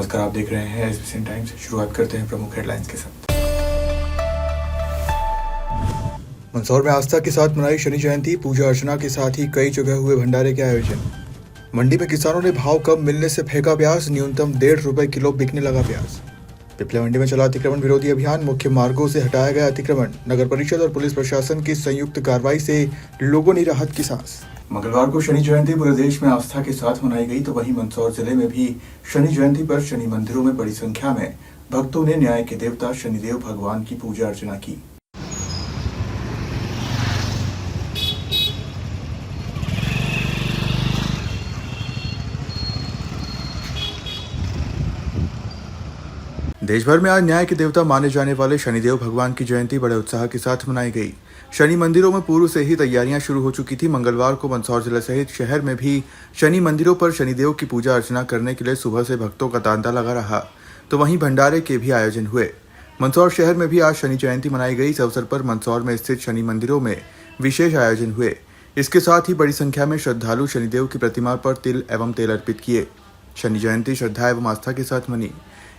नमस्कार, आप देख रहे हैं एसबीसी टाइम्स। शुरुआत करते हैं प्रमुख हेडलाइंस के साथ। मंदसौर में आस्था के साथ मनाई शनि जयंती। पूजा अर्चना के साथ ही कई जगह हुए भंडारे के आयोजन। मंडी में किसानों ने भाव कम मिलने से फेंका प्याज। न्यूनतम 1.5 रुपए किलो बिकने लगा प्याज। पिपले मंडी में चला अतिक्रमण विरोधी अभियान। मुख्य मार्गों से हटाया गया अतिक्रमण। नगर परिषद और पुलिस प्रशासन की संयुक्त कार्रवाई से लोगों ने राहत की सांस। मंगलवार को शनि जयंती पूरे देश में आस्था के साथ मनाई गई, तो वहीं मंदसौर जिले में भी शनि जयंती पर शनि मंदिरों में बड़ी संख्या में भक्तों ने न्याय के देवता शनिदेव भगवान की पूजा अर्चना की। देश भर में आज न्याय के देवता माने जाने वाले शनिदेव भगवान की जयंती बड़े उत्साह के साथ मनाई गई। शनि मंदिरों में पूर्व से ही तैयारियां शुरू हो चुकी थी। मंगलवार को मंदसौर जिला सहित शहर में भी शनि मंदिरों पर शनिदेव की पूजा अर्चना करने के लिए सुबह से भक्तों का तांता लगा रहा, तो वहीं भंडारे के भी आयोजन हुए। मंदसौर शहर में भी आज शनि जयंती मनाई गई। इस अवसर पर मंदसौर में स्थित शनि मंदिरों में विशेष आयोजन हुए। इसके साथ ही बड़ी संख्या में श्रद्धालु शनिदेव की प्रतिमा पर तिल एवं तेल अर्पित किए। शनि जयंती श्रद्धा एवं आस्था के साथ मनी।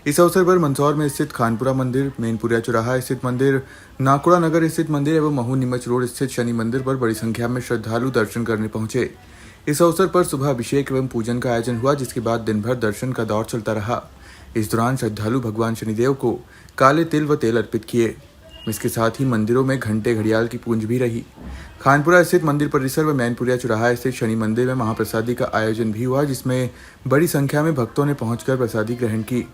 इस अवसर पर मंदसौर में स्थित खानपुरा मंदिर, मैनपुरिया चौराहा स्थित मंदिर, नाकुड़ा नगर स्थित मंदिर एवं महू नीमच रोड स्थित शनि मंदिर पर बड़ी संख्या में श्रद्धालु दर्शन करने पहुंचे। इस अवसर पर सुबह अभिषेक एवं पूजन का आयोजन हुआ, जिसके बाद दिन भर दर्शन का दौर चलता रहा। इस दौरान श्रद्धालु भगवान शनिदेव को काले तिल व तेल अर्पित किए। इसके साथ ही मंदिरों में घंटे घड़ियाल की पूंज भी रही। खानपुरा स्थित मंदिर परिसर व मैनपुरिया चौराहा स्थित शनि मंदिर में महाप्रसादी का आयोजन भी हुआ, जिसमें बड़ी संख्या में भक्तों ने पहुंचकर प्रसादी ग्रहण की।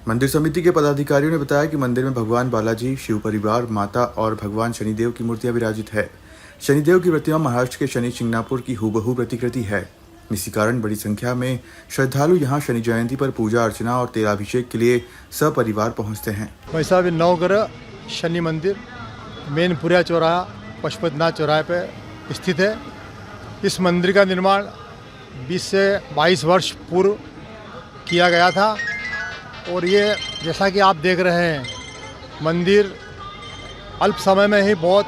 मंदिर समिति के पदाधिकारियों ने बताया कि मंदिर में भगवान बालाजी, शिव परिवार, माता और भगवान शनिदेव की मूर्तियां विराजित है। शनिदेव की प्रतिमा महाराष्ट्र के शनि शिंगणापुर की हूबहू प्रतिकृति है। इसी कारण बड़ी संख्या में श्रद्धालु यहां शनि जयंती पर पूजा अर्चना और तेलाभिषेक के लिए सपरिवार पहुंचते हैं। वैसा भी नवग्रह शनि मंदिर मैनपुरिया चौराहा पशुपतिनाथ चौराहे पर स्थित है। इस मंदिर का निर्माण 20 से 22 वर्ष पूर्व किया गया था और ये जैसा कि आप देख रहे हैं, मंदिर अल्प समय में ही बहुत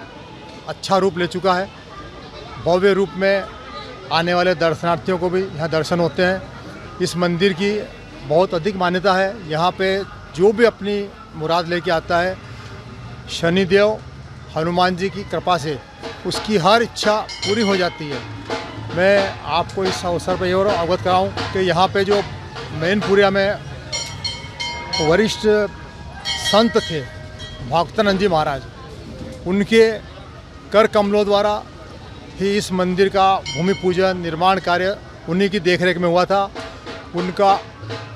अच्छा रूप ले चुका है। भव्य रूप में आने वाले दर्शनार्थियों को भी यहाँ दर्शन होते हैं। इस मंदिर की बहुत अधिक मान्यता है। यहाँ पे जो भी अपनी मुराद लेके आता है, शनिदेव हनुमान जी की कृपा से उसकी हर इच्छा पूरी हो जाती है। मैं आपको इस अवसर पर ये और अवगत कराऊँ कि यहाँ पे जो मैनपुरिया में वरिष्ठ संत थे भक्तानंद जी महाराज, उनके कर कमलों द्वारा ही इस मंदिर का भूमि पूजन निर्माण कार्य उन्हीं की देखरेख में हुआ था। उनका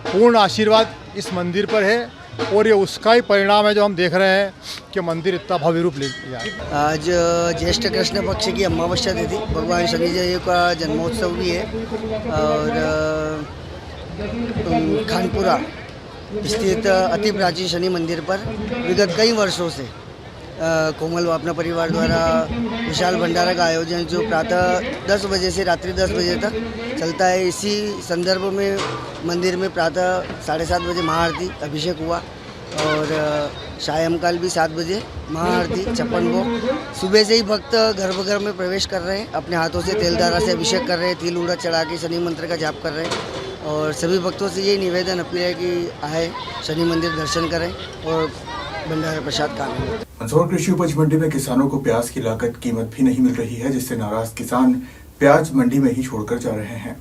पूर्ण आशीर्वाद इस मंदिर पर है और ये उसका ही परिणाम है जो हम देख रहे हैं कि मंदिर इतना भव्य रूप ले लिया। आज ज्येष्ठ कृष्ण पक्ष की अमावस्या तिथि, भगवान शनिदेव का जन्मोत्सव भी है और खानपुरा स्थित अति प्राचीन शनि मंदिर पर विगत कई वर्षों से कोमल वापना परिवार द्वारा विशाल भंडारा का आयोजन जो प्रातः 10 बजे से रात्रि 10 बजे तक चलता है। इसी संदर्भ में मंदिर में प्रातः 7:30 बजे महाआरती अभिषेक हुआ और सायंकाल भी 7 बजे महाआरती 56 भोग। सुबह से ही भक्त गर्भगृह में प्रवेश कर रहे हैं, अपने हाथों से तेलधारा से अभिषेक कर रहे हैं, तिल उड़द चढ़ा के शनि मंत्र का जाप कर रहे हैं और सभी भक्तों से ये निवेदन अपील है कि आए शनि मंदिर दर्शन करें और भंडारा प्रसाद का आनंद। मंदसौर कृषि उपज मंडी में किसानों को प्याज की लागत कीमत भी नहीं मिल रही है, जिससे नाराज किसान प्याज मंडी में ही छोड़कर जा रहे हैं।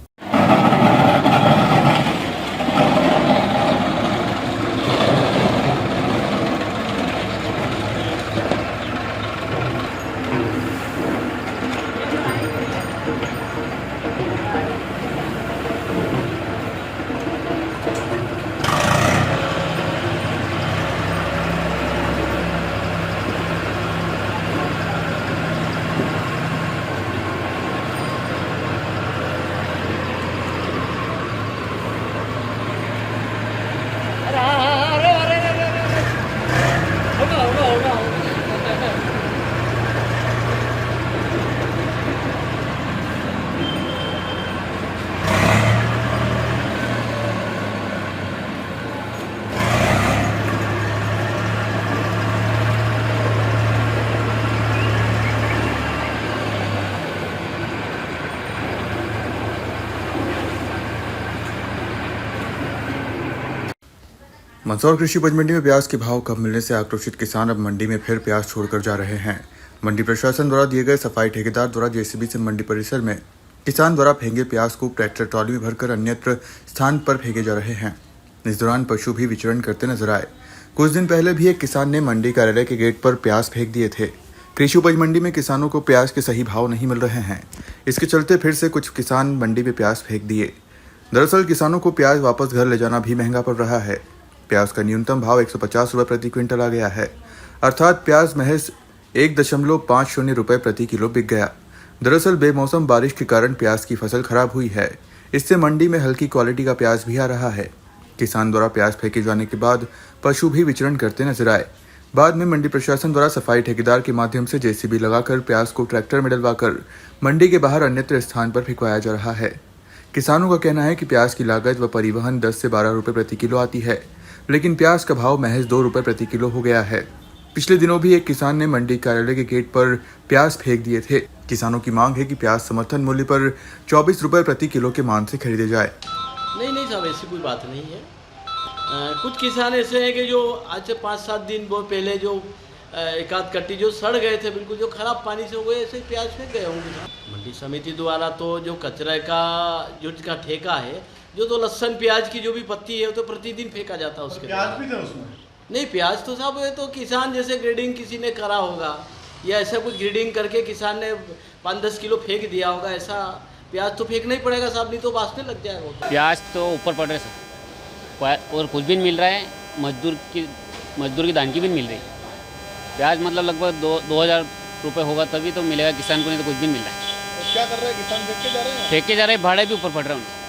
मंदसौर कृषि उपज मंडी में प्याज के भाव कम मिलने से आक्रोशित किसान अब मंडी में फिर प्याज छोड़कर जा रहे हैं। मंडी प्रशासन द्वारा दिए गए सफाई ठेकेदार द्वारा जेसीबी से मंडी परिसर में किसान द्वारा फेंके प्याज को ट्रैक्टर ट्रॉली में भरकर अन्यत्र स्थान पर फेंके जा रहे हैं। इस दौरान पशु भी विचरण करते नजर आए। कुछ दिन पहले भी एक किसान ने मंडी कार्यालय के गेट पर प्याज फेंक दिए थे। कृषि उपज मंडी में किसानों को प्याज के सही भाव नहीं मिल रहे हैं। इसके चलते फिर से कुछ किसान मंडी में प्याज फेंक दिए। दरअसल किसानों को प्याज वापस घर ले जाना भी महंगा पड़ रहा है। प्याज का न्यूनतम भाव 150 रुपये प्रति क्विंटल आ गया है, अर्थात प्याज महज 1.50 रुपये प्रति किलो बिक गया। दरअसल बेमौसम बारिश के कारण प्याज की फसल खराब हुई है। इससे मंडी में हल्की क्वालिटी का प्याज भी आ रहा है। किसान द्वारा प्याज फेंके जाने के बाद पशु भी विचरण करते नजर आए। बाद में मंडी प्रशासन द्वारा सफाई ठेकेदार के माध्यम से जेसीबी लगाकर प्याज को ट्रैक्टर में डलवाकर मंडी के बाहर अन्यत्र स्थान पर फेंकवाया जा रहा है। किसानों का कहना है कि प्याज की लागत व परिवहन 10 से 12 रुपये प्रति किलो आती है, लेकिन प्याज का भाव महज 2 रुपये प्रति किलो हो गया है। पिछले दिनों भी एक किसान ने मंडी कार्यालय के गेट पर प्याज फेंक दिए थे। किसानों की मांग है कि प्याज समर्थन मूल्य पर 24 रुपये प्रति किलो के मान से खरीदे जाए। नहीं साहब, ऐसी कोई बात नहीं है। कुछ किसान ऐसे हैं कि जो आज से 5-7 दिन वो पहले जो एक आध कट्टी जो सड़ गए थे, बिल्कुल जो खराब पानी से हुए, ऐसे प्याज फेंक गए होंगे। मंडी समिति द्वारा तो जो कचरे का जो का ठेका है, जो तो लहसुन प्याज की जो भी पत्ती है वो तो प्रतिदिन फेंका जाता है उसके। प्याज भी था उसमें? नहीं, प्याज तो साहब ये तो किसान जैसे ग्रेडिंग किसी ने करा होगा या ऐसा कुछ ग्रेडिंग करके किसान ने 5-10 किलो फेंक दिया होगा। ऐसा प्याज तो फेंकना ही पड़ेगा साहब, नहीं तो बासने लग जाएगा। प्याज तो ऊपर पड़ रहे सर, और कुछ भी मिल रहा है। मजदूर की दान की भी मिल रही है। प्याज मतलब लगभग 2,000 रुपये होगा तभी तो मिलेगा किसान को, नहीं तो कुछ भी मिल रहा है। तो क्या कर रहे हैं किसान? फेंक के जा रहे हैं? भाड़े भी ऊपर पड़ रहा है उनके।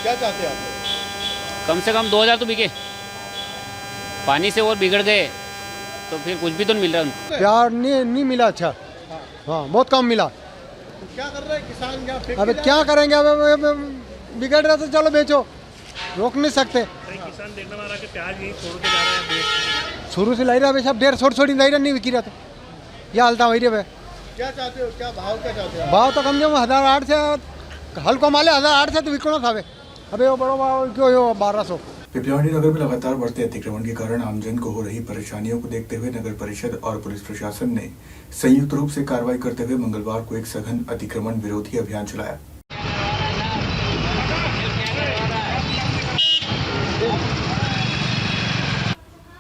क्या चाहते हैं आप लोग? कम से कम 2,000 तो बिके। पानी से और बिगड़ गए तो फिर कुछ भी तो मिल रहा है उनको। प्याज नहीं मिला। अच्छा, हाँ, बहुत कम मिला। तो क्या कर रहे हैं किसान? क्या क्या करेंगे? अब बिगड़ रहा तो चलो बेचो, रोक नहीं सकते। किसान देखना मारा कि प्याज यही छोड़ के जा रहे हैं। शुरू से लाई रहा सब 150 छोड़ी लाई रहा, नहीं बिकी रहा था। यह हालता वही रे। क्या चाहते हो? क्या भाव क्या चाहते हो? भाव तो कम जो 1,008 से हल्को माले 1,008 से तो बिकना था। अबे वो बड़ो भाव क्यों 1,200। पिपलियावाड़ी नगर में लगातार बढ़ते अतिक्रमण के कारण आमजन को हो रही परेशानियों को देखते हुए नगर परिषद और पुलिस प्रशासन ने संयुक्त रूप से कार्रवाई करते हुए मंगलवार को एक सघन अतिक्रमण विरोधी अभियान चलाया।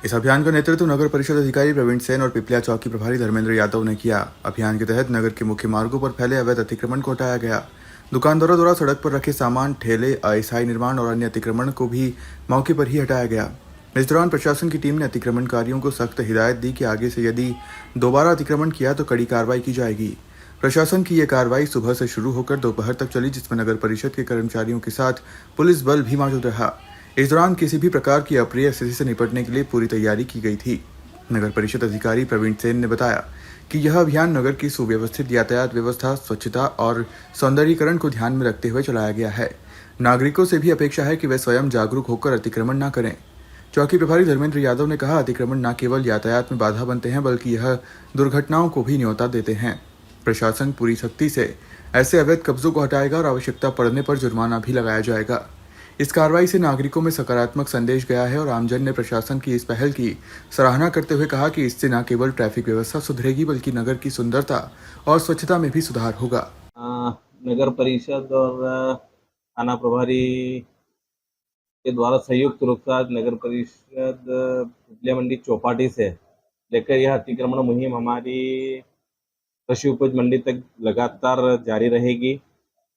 इस अभियान का नेतृत्व नगर परिषद अधिकारी प्रवीण सेन और पिपलिया चौकी प्रभारी धर्मेंद्र यादव ने किया। अभियान के तहत नगर के मुख्य मार्गों पर फैले अवैध अतिक्रमण को हटाया गया। दुकानदारों द्वारा सड़क पर रखे सामान, ठेले, अस्थायी निर्माण और अन्य अतिक्रमण को भी मौके पर ही हटाया गया। इस दौरान प्रशासन की टीम ने अतिक्रमणकारियों को सख्त हिदायत दी कि आगे से यदि दोबारा अतिक्रमण किया तो कड़ी कार्रवाई की जाएगी। प्रशासन की यह कार्रवाई सुबह से शुरू होकर दोपहर तक चली, जिसमें नगर परिषद के कर्मचारियों के साथ पुलिस बल भी मौजूद रहा। इस दौरान किसी भी प्रकार की अप्रिय स्थिति से निपटने के लिए पूरी तैयारी की गई थी। नगर परिषद अधिकारी प्रवीण सेन ने बताया कि यह अभियान नगर की सुव्यवस्थित यातायात व्यवस्था, स्वच्छता और सौंदर्यीकरण को ध्यान में रखते हुए चलाया गया है। नागरिकों से भी अपेक्षा है कि वे स्वयं जागरूक होकर अतिक्रमण न करें। चौकी प्रभारी धर्मेंद्र यादव ने कहा, अतिक्रमण न केवल यातायात में बाधा बनते हैं बल्कि यह दुर्घटनाओं को भी न्योता देते हैं। प्रशासन पूरी सख्ती से ऐसे अवैध कब्जों को हटाएगा और आवश्यकता पड़ने पर जुर्माना भी लगाया जाएगा। इस कार्रवाई से नागरिकों में सकारात्मक संदेश गया है और आमजन ने प्रशासन की इस पहल की सराहना करते हुए कहा कि इससे न केवल ट्रैफिक व्यवस्था सुधरेगी बल्कि नगर की सुंदरता और स्वच्छता में भी सुधार होगा। नगर परिषद और थाना प्रभारी के द्वारा संयुक्त रूप से आज नगर परिषद पिपलिया मंडी चौपाटी से लेकर यह अतिक्रमण मुहिम हमारी कृषि उपज मंडी तक लगातार जारी रहेगी।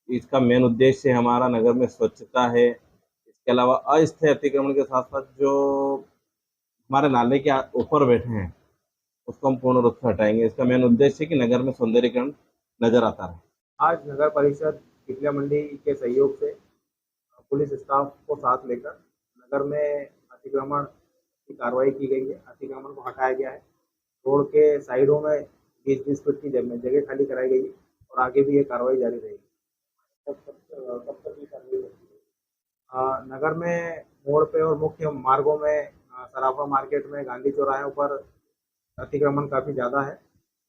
इसका मेन उद्देश्य हमारा नगर में स्वच्छता है। इसके अलावा अस्थायी अतिक्रमण के साथ साथ जो हमारे नाले के ऊपर बैठे हैं उसको हम पूर्ण रूप से हटाएंगे। इसका मेन उद्देश्य है कि नगर में सौंदर्यीकरण नजर आता है। आज नगर परिषद पिपलिया मंडी के सहयोग से पुलिस स्टाफ को साथ लेकर नगर में अतिक्रमण की कार्रवाई की गई है। अतिक्रमण को हटाया गया है। रोड के साइडों में 20-20 फीट की जगह खाली कराई गई है और आगे भी ये कार्रवाई जारी रहेगी। नगर में मोड़ पे और मुख्य मार्गों में सराफा मार्केट में गांधी चौराहे पर अतिक्रमण काफ़ी ज़्यादा है।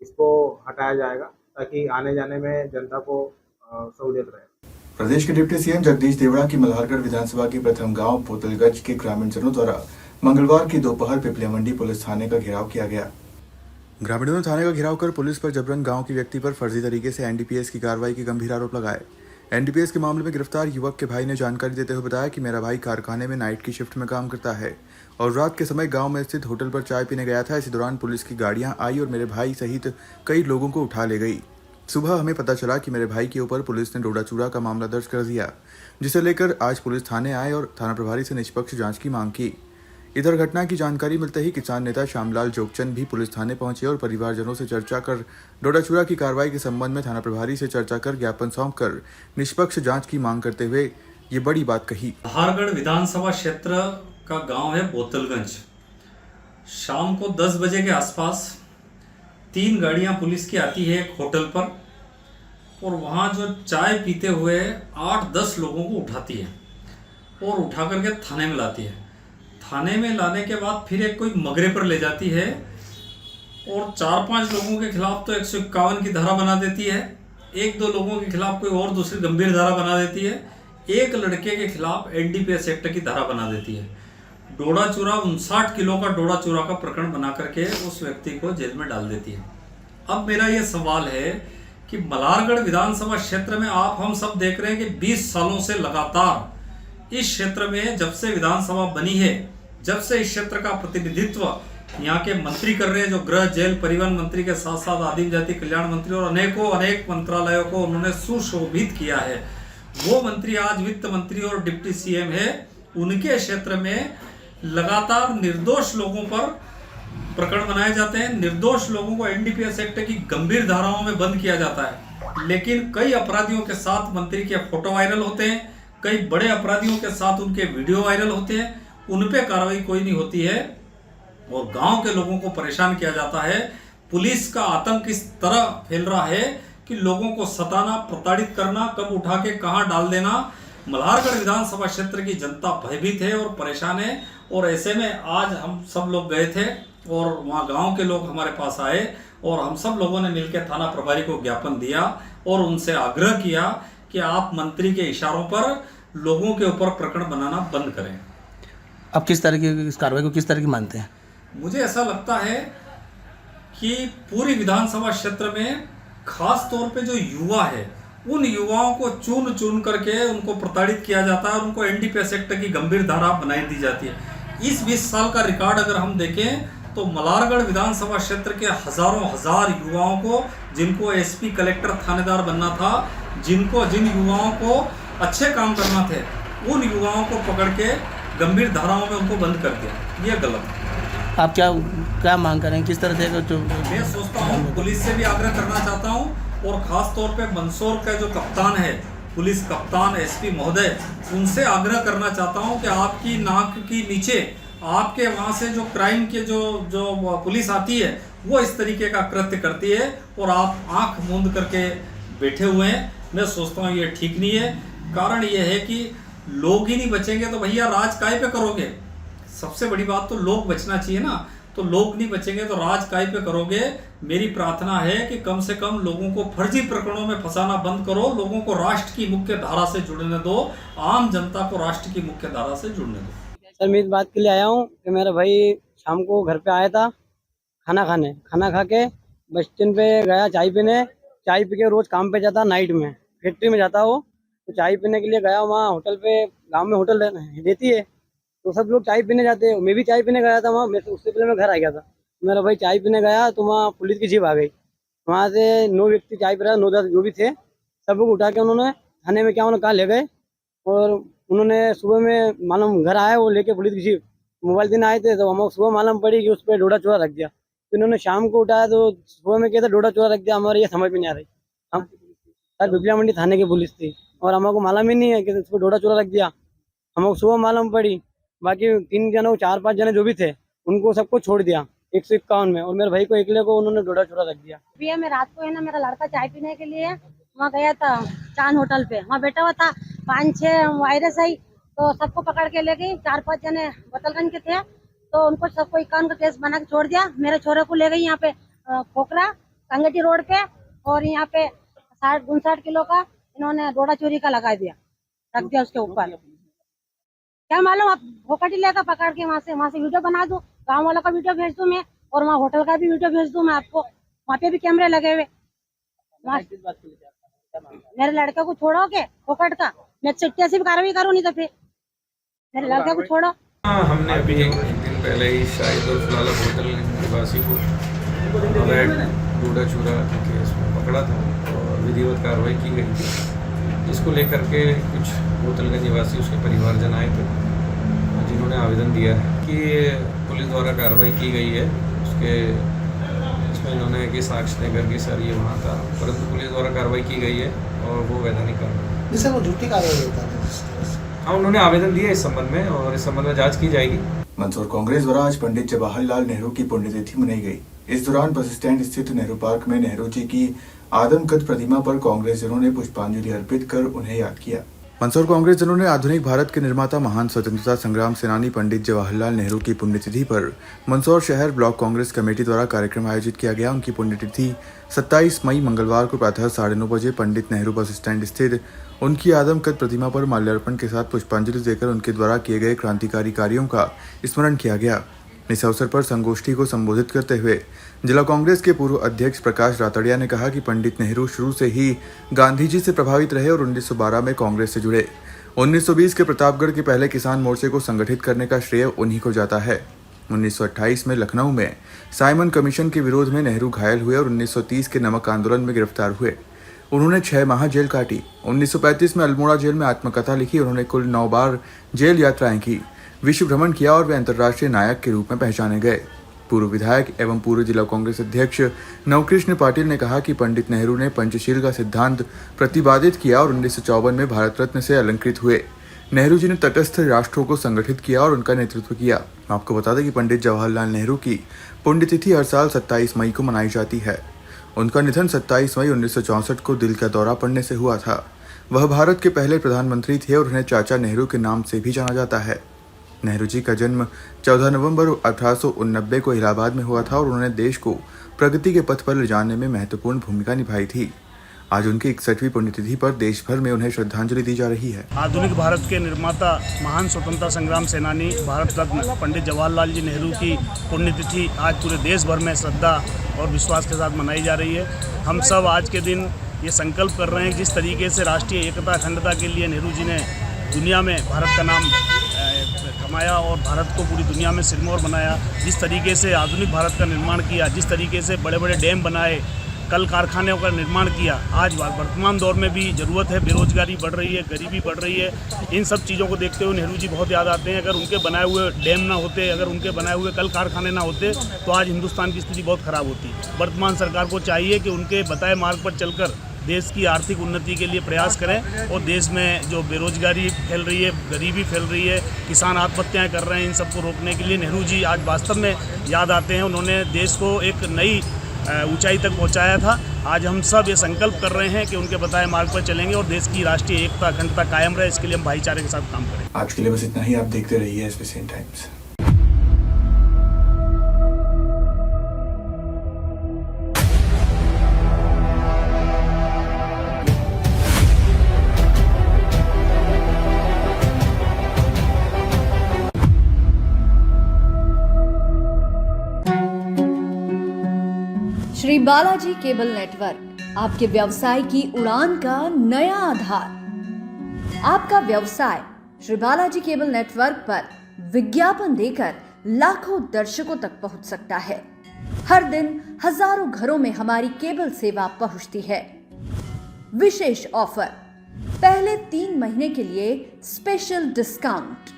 इसको हटाया जाएगा ताकि आने जाने में जनता को सहूलियत रहे। प्रदेश के डिप्टी सीएम जगदीश देवड़ा की मल्हारगढ़ विधानसभा के प्रथम गांव पोतलगंज के ग्रामीणजनों द्वारा मंगलवार की दोपहर पिपलिया मंडी पुलिस थाने का घेराव किया गया। ग्रामीणों ने थाने का घेराव कर पुलिस पर जबरन गांव के व्यक्ति पर फर्जी तरीके से एनडीपीएस की कार्रवाई के गंभीर आरोप लगाए। एनडीपीएस के मामले में गिरफ्तार युवक के भाई ने जानकारी देते हुए बताया कि मेरा भाई कारखाने में नाइट की शिफ्ट में काम करता है और रात के समय गांव में स्थित होटल पर चाय पीने गया था। इसी दौरान पुलिस की गाड़ियां आई और मेरे भाई सहित कई लोगों को उठा ले गई। सुबह हमें पता चला कि मेरे भाई के ऊपर पुलिस ने डोडा चूरा का मामला दर्ज कर दिया, जिसे लेकर आज पुलिस थाने आए और थाना प्रभारी से निष्पक्ष जांच की मांग की। इधर घटना की जानकारी मिलते ही किसान नेता श्यामलाल जोगचंद भी पुलिस थाने पहुंचे और परिवारजनों से चर्चा कर डोडा चूरा की कार्रवाई के संबंध में थाना प्रभारी से चर्चा कर ज्ञापन सौंपकर निष्पक्ष जांच की मांग करते हुए ये बड़ी बात कही। लोहारगढ़ विधानसभा क्षेत्र का गांव है बोतलगंज। शाम को 10 बजे के आसपास 3 गाड़ियां पुलिस की आती है एक होटल पर और वहां जो चाय पीते हुए 8-10 लोगों को उठाती है और उठा करके थाने में लाती है। थाने में लाने के बाद फिर एक कोई मगरे पर ले जाती है और 4-5 लोगों के खिलाफ तो 151 की धारा बना देती है, 1-2 लोगों के खिलाफ कोई और दूसरी गंभीर धारा बना देती है, एक लड़के के खिलाफ एनडीपीएस एक्ट की धारा बना देती है। डोडा चूरा 59 किलो का डोडा चूरा का प्रकरण बना करके उस व्यक्ति को जेल में डाल देती है। अब मेरा ये सवाल है कि मल्हारगढ़ विधानसभा क्षेत्र में आप हम सब देख रहे हैं कि 20 सालों से लगातार इस क्षेत्र में जब से विधानसभा बनी है, जब से इस क्षेत्र का प्रतिनिधित्व यहाँ के मंत्री कर रहे हैं, जो गृह जेल परिवहन मंत्री के साथ साथ आदिम जाति कल्याण मंत्री और अनेक मंत्रालयों को उन्होंने सुशोभित किया है, वो मंत्री आज वित्त मंत्री और डिप्टी सीएम है। उनके क्षेत्र में लगातार निर्दोष लोगों पर प्रकरण बनाए जाते हैं, निर्दोष लोगों को एनडीपीएस एक्ट की गंभीर धाराओं में बंद किया जाता है। लेकिन कई अपराधियों के साथ मंत्री के फोटो वायरल होते हैं, कई बड़े अपराधियों के साथ उनके वीडियो वायरल होते हैं, उन पे कार्रवाई कोई नहीं होती है और गांव के लोगों को परेशान किया जाता है। पुलिस का आतंक इस तरह फैल रहा है कि लोगों को सताना, प्रताड़ित करना, कब उठा के कहां डाल देना। मल्हारगढ़ विधानसभा क्षेत्र की जनता भयभीत है और परेशान है और ऐसे में आज हम सब लोग गए थे और वहाँ गांव के लोग हमारे पास आए और हम सब लोगों ने मिलकर थाना प्रभारी को ज्ञापन दिया और उनसे आग्रह किया कि आप मंत्री के इशारों पर लोगों के ऊपर प्रकरण बनाना बंद करें। अब किस तरह की इस कार्रवाई को किस तरह की मानते हैं? मुझे ऐसा लगता है कि पूरी विधानसभा क्षेत्र में खास तौर पे जो युवा है, उन युवाओं को चुन चुन करके उनको प्रताड़ित किया जाता है और उनको एनडीपीएस एक्ट की गंभीर धारा बनाई दी जाती है। इस 20 साल का रिकॉर्ड अगर हम देखें तो मल्हारगढ़ विधानसभा क्षेत्र के हजारों हजार युवाओं को, जिनको एसपी कलेक्टर थानेदार बनना था, जिन युवाओं को अच्छे काम करना थे, उन युवाओं को पकड़ के गंभीर धाराओं में उनको बंद कर दिया। ये गलत है। आप क्या मांग करें, किस तरह से? मैं सोचता हूँ, पुलिस से भी आग्रह करना चाहता हूँ और खास तौर पे मंदसौर का जो कप्तान है, पुलिस कप्तान एसपी महोदय, उनसे आग्रह करना चाहता हूँ कि आपकी नाक की नीचे आपके वहाँ से जो क्राइम के जो पुलिस आती है वो इस तरीके का कृत्य करती है और आप आंख मूंद करके बैठे हुए हैं। मैं सोचता हूँ ये ठीक नहीं है। कारण ये है कि लोग ही नहीं बचेंगे तो भैया राज काय पे करोगे? सबसे बड़ी बात तो लोग बचना चाहिए ना, तो लोग नहीं बचेंगे तो राज काय पे करोगे? मेरी प्रार्थना है कि कम से कम लोगों को फर्जी प्रकरणों में फंसाना बंद करो, लोगों को राष्ट्र की मुख्य धारा से जुड़ने दो, आम जनता को राष्ट्र की मुख्य धारा से जुड़ने दो। सर मैं इस बात के लिए आया हूँ कि मेरा भाई शाम को घर पे आया था खाना खा के बस स्टैंड पे गया चाय पीने। चाय पी के रोज काम पे जाता, नाइट में फैक्ट्री में जाता वो, तो चाय पीने के लिए गया वहाँ होटल पे, गांव में होटल देती है तो सब लोग चाय पीने जाते हैं। मैं भी चाय पीने गया था वहाँ, उससे पहले मैं घर आ गया था। मेरा भाई चाय पीने गया तो वहाँ पुलिस की जीप आ गई। वहाँ से 9 व्यक्ति चाय पी रहा, 9-10 जो भी थे, सब लोग उठा के उन्होंने थाने में कहाँ ले गए और उन्होंने सुबह में मालूम घर आया वो लेके पुलिस की जीप, मोबाइल देने आए थे तो हम सुबह मालूम पड़ी कि उस पर डोडा चूरा रख दिया। तो इन्होंने शाम को उठाया तो सुबह में कहता डोडा चूरा रख दिया। हमारे ये समझ में नहीं आ रही। हम सर पिपलिया मंडी थाने की पुलिस थी और हमको मालूम ही नहीं है कि उस पर डोडा चूरा रख दिया। हमको सुबह मालूम पड़ी, बाकी 3 जनों 4-5 जने जो भी थे उनको सबको छोड़ दिया 151 में और मेरे भाई को अकेले को उन्होंने डोडा चूरा रख दिया। भैया मैं रात को है ना, मेरा लड़का चाय पीने के लिए वहाँ गया था चांद होटल पे, वहाँ बैठा हुआ था। 5-6 वायरस आई तो सबको पकड़ के ले गई। 4-5 जने बोतलगंज के थे तो उनको सबको 51 का केस बना के छोड़ दिया। मेरे छोरे को ले गई यहाँ पे खोखरा कंगटी रोड पे और यहाँ पे 60-59 किलो का इन्होंने डोडा चोरी का लगा दिया, रख दिया उसके ऊपर। क्या मालूम आप भोकटी लेकर पकड़ के वहाँ से वीडियो बना दूं, गाँव वालों का वीडियो भेज दूं मैं, और वहाँ होटल का भी वीडियो भेज दूं मैं आपको। वहाँ पे भी कैमरे लगे हुए। मेरे लड़के को छोड़ोगे फोकट का, मैं चिट्ठी से भी कार्रवाई करूँ, नहीं तो फिर मेरे लड़के को छोड़ो। हमने अभी एक दिन पहले ही शाहिद और फिलहाल होटल निवासी को अवैध बूढ़ा चूरा के केस में पकड़ा था और विधिवत कार्रवाई की गई थी, जिसको लेकर के कुछ होटलगंज निवासी उसके परिवारजन आए थे, जिन्होंने आवेदन दिया है कि पुलिस द्वारा कार्रवाई की गई है। उसके इसमें इन्होंने कि साक्ष्य देकर कि सर ये वहाँ था, परंतु पुलिस द्वारा कार्रवाई की गई है और वो वैधानिक कार्रवाई। जैसे वो झूठी कार्रवाई होता है। हाँ, उन्होंने आवेदन दिया इस संबंध में और इस संबंध में जांच की जाएगी। मंदसौर कांग्रेस द्वारा आज पंडित जवाहरलाल नेहरू की पुण्यतिथि मनाई गई। इस दौरान बस स्टैंड स्थित नेहरू पार्क में नेहरू जी की आदमकद प्रतिमा पर कांग्रेसजनों ने पुष्पांजलि अर्पित कर उन्हें याद किया। मंदसौर कांग्रेसजनों ने आधुनिक भारत के निर्माता महान स्वतंत्रता संग्राम सेनानी पंडित जवाहरलाल नेहरू की पुण्यतिथि पर मंदसौर शहर ब्लॉक कांग्रेस कमेटी द्वारा कार्यक्रम आयोजित किया गया। उनकी पुण्यतिथि 27 मई मंगलवार को प्रातः 9:30 बजे पंडित नेहरू बस स्टैंड स्थित उनकी आदमकद प्रतिमा पर माल्यार्पण के साथ पुष्पांजलि देकर उनके द्वारा किए गए क्रांतिकारी कार्यों का स्मरण किया गया। इस अवसर पर संगोष्ठी को संबोधित करते हुए जिला कांग्रेस के पूर्व अध्यक्ष प्रकाश रातड़िया ने कहा कि पंडित नेहरू शुरू से ही गांधी जी से प्रभावित रहे और 1912 में कांग्रेस से जुड़े। 1920 के प्रतापगढ़ के पहले किसान मोर्चे को संगठित करने का श्रेय उन्हीं को जाता है। 1928 में लखनऊ में साइमन कमीशन के विरोध में नेहरू घायल हुए और 1930 के नमक आंदोलन में गिरफ्तार हुए। उन्होंने 6 माह जेल काटी। 1935 में अल्मोड़ा जेल में आत्मकथा लिखी। उन्होंने कुल 9 बार जेल यात्राएं की, विश्व भ्रमण किया और वे अंतर्राष्ट्रीय नायक के रूप में पहचाने गए। पूर्व विधायक एवं पूर्व जिला कांग्रेस अध्यक्ष नवकृष्ण पाटिल ने कहा कि पंडित नेहरू ने पंचशील का सिद्धांत प्रतिपादित किया और 1954 में भारत रत्न से अलंकृत हुए। नेहरू जी ने तटस्थ राष्ट्रों को संगठित किया और उनका नेतृत्व किया। आपको बता दें कि पंडित जवाहरलाल नेहरू की पुण्यतिथि हर साल 27 मई को मनाई जाती है। उनका निधन 27 मई 1964 को दिल का दौरा पड़ने से हुआ था। वह भारत के पहले प्रधानमंत्री थे और उन्हें चाचा नेहरू के नाम से भी जाना जाता है। नेहरू जी का जन्म 14 नवंबर 1889 को इलाहाबाद में हुआ था और उन्होंने देश को प्रगति के पथ पर ले जाने में महत्वपूर्ण भूमिका निभाई थी। आज उनकी 61वीं पुण्यतिथि पर देश भर में उन्हें श्रद्धांजलि दी जा रही है। आधुनिक भारत के निर्माता महान स्वतंत्रता संग्राम सेनानी भारत रत्न पंडित जवाहरलाल जी नेहरू की पुण्यतिथि आज पूरे देश भर में श्रद्धा और विश्वास के साथ मनाई जा रही है। हम सब आज के दिन ये संकल्प कर रहे हैं, जिस तरीके से राष्ट्रीय एकता अखंडता के लिए नेहरू जी ने दुनिया में भारत का नाम कमाया और भारत को पूरी दुनिया में सिरमौर बनाया, जिस तरीके से आधुनिक भारत का निर्माण किया, जिस तरीके से बड़े बड़े डैम बनाए, कल कारखानों का निर्माण किया, आज वर्तमान दौर में भी ज़रूरत है। बेरोजगारी बढ़ रही है, गरीबी बढ़ रही है। इन सब चीज़ों को देखते हुए नेहरू जी बहुत याद आते हैं। अगर उनके बनाए हुए डैम ना होते, अगर उनके बनाए हुए कल कारखाने ना होते तो आज हिंदुस्तान की स्थिति बहुत ख़राब होती। वर्तमान सरकार को चाहिए कि उनके बताए मार्ग पर चलकर देश की आर्थिक उन्नति के लिए प्रयास करें और देश में जो बेरोजगारी फैल रही है, गरीबी फैल रही है, किसान आत्महत्याएं कर रहे हैं, इन सबको रोकने के लिए नेहरू जी आज वास्तव में याद आते हैं। उन्होंने देश को एक नई ऊंचाई तक पहुंचाया था। आज हम सब ये संकल्प कर रहे हैं कि उनके बताए मार्ग पर चलेंगे और देश की राष्ट्रीय एकता अखंडता कायम रहे, इसके लिए हम भाईचारे के साथ काम करें। आज के लिए बस इतना ही। आप देखते रहिए SBC times. Shri Balaji cable network आपके व्यवसाय की उड़ान का नया आधार। आपका व्यवसाय श्री बालाजी केबल नेटवर्क पर विज्ञापन देकर लाखों दर्शकों तक पहुंच सकता है। हर दिन हजारों घरों में हमारी केबल सेवा पहुंचती है। विशेष ऑफर, पहले 3 महीने के लिए स्पेशल डिस्काउंट।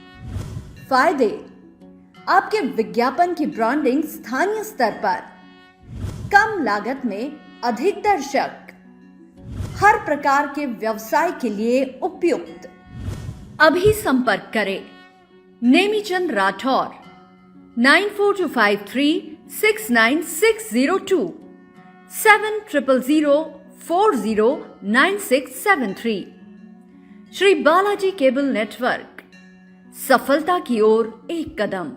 फायदे, आपके विज्ञापन की ब्रांडिंग स्थानीय स्तर पर, कम लागत में अधिक दर्शक, हर प्रकार के व्यवसाय के लिए उपयुक्त। अभी संपर्क करें नेमीचंद राठौर 9425369602 7000409673। श्री बालाजी केबल नेटवर्क, सफलता की ओर एक कदम।